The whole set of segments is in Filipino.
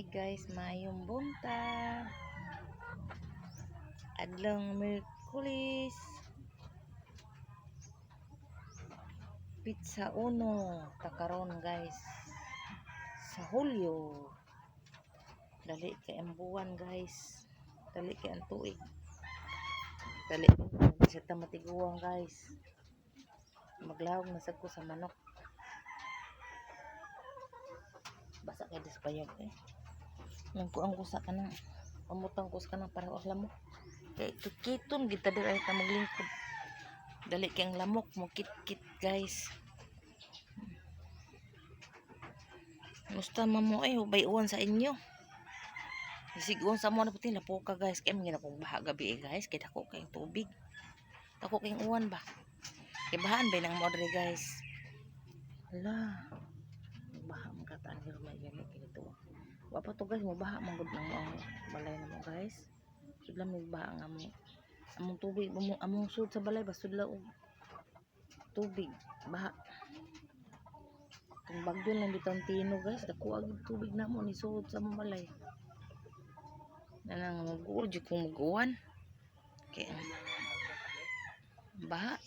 Hi guys, maayong buntag. Adlong Merkulis. Pizza uno takaron guys. Sa Hulyo. Dali kay ang buwan guys. Dali kay ang tuig. Dali sa tamatiguang guys. Maglawag na sad ko sa manok. Basa kay dispayag eh. Nagkuang ko sa kanang pamutang ko sa kanang para alam mo. Kay kiton kita diri ay ta maglingkod. Dali kay ang lamok mo kit-kit guys. Musta mamo ay ubay uwan sa inyo. Siguon sa mo na puti lapo ka guys. Kay mga napong baha gabi guys. Kay dako kay tubig. Dako kay uwan ba. Kay bahaan ba nang mo diri guys. Hala. Baha man kataan pero may gani kinito. Wa pa to guys mo baha man gud nang mo balay na mo guys. Sudla may baha nga mo. Among tubig among sud sa balay basud la og tubig baha. Kung bagyo lang bitong tino guys, dako ag tubig na mo ni suod sa among balay. Nanang mag-uol jud kung mag-uwan. Kay baha.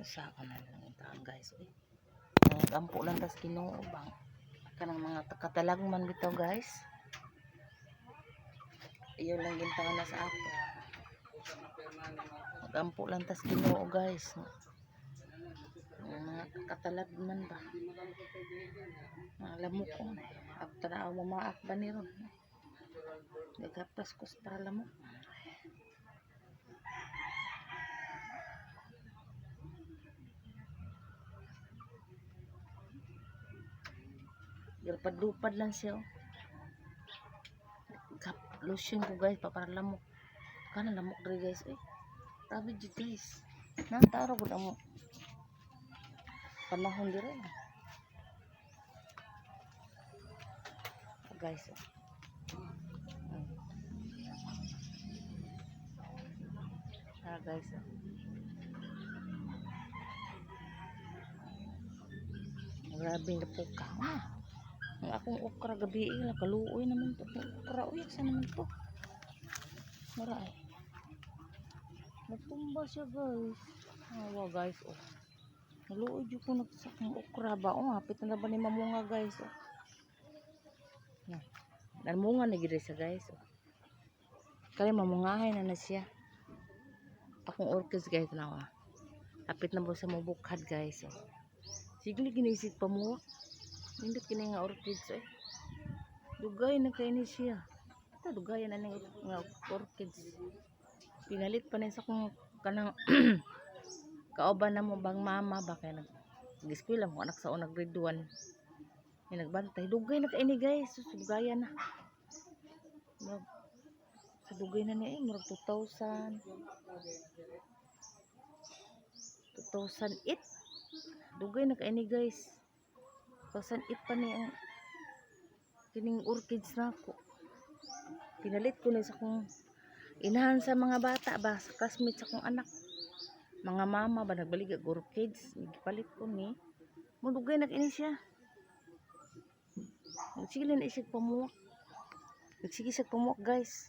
Sa kanan lang itaang guys eh. Nagampo lang tas Ginoo bang kanang mga katalagman bitaw guys. Iyon lang gintaon na sa ako. Nagampo lang tas Ginoo guys. Mga katalagman ba. Mga lamok ko. After na ako mamaak ba ni ron. Nagapras ko para lamok. Lupad-lupad lang siya. Lotion ko guys para lamok. Kana lamok diri guys eh. Tabi jud guys. Nang taro gud amo. Panahon diri. Guys. Guys. Grabe na po ka. Ang akong okra gabi la kaluoy naman to. Okra uy sa naman to. Maray. Nagtumba siya guys. Awa guys oh. Naluoy jud ko nagsakang okra ba. Oh, hapit na ba ni mamunga guys oh. Na. Namunga na gid siya guys oh. Kaya mamungahay na siya. Akong orchids guys nawa. Hapit na ba sa mabukad guys oh. Sigli ginisig pa mo. Nindot kini nga orchids eh. Dugay na kay ni siya. Ito dugay na ning nga orchids. Pinalit pa na sa kung kanang kauban na mo bang mama ba kay nag-eskwela mo anak sa unang grade 1. May nagbantay. Dugay na kay ni guys. Dugayan na. Sa dugay na niya eh. Murag 2008. Dugay na kay ni guys. 2008 pa ni ang kining orchids na ako. Pinalit ko na sa kong inahan sa mga bata ba, sa classmates sa kong anak. Mga mama ba nagbalik og orchids, ipalit ko ni. Mudugay na kini siya. Nagsigil na isig pamuwak. Nagsigil sa pamuwak guys.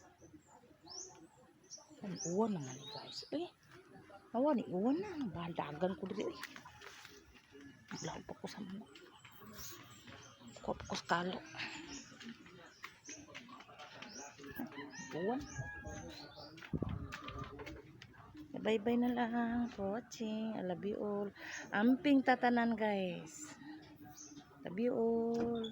Ang uwan naman guys. Eh, awan ni uwan na. Bandagan ko diri. Lahat pa ko sa mga. Kopos kalo. Buwan. Bye-bye na lang for watching. I love you all. Amping tatanan guys. Love you all.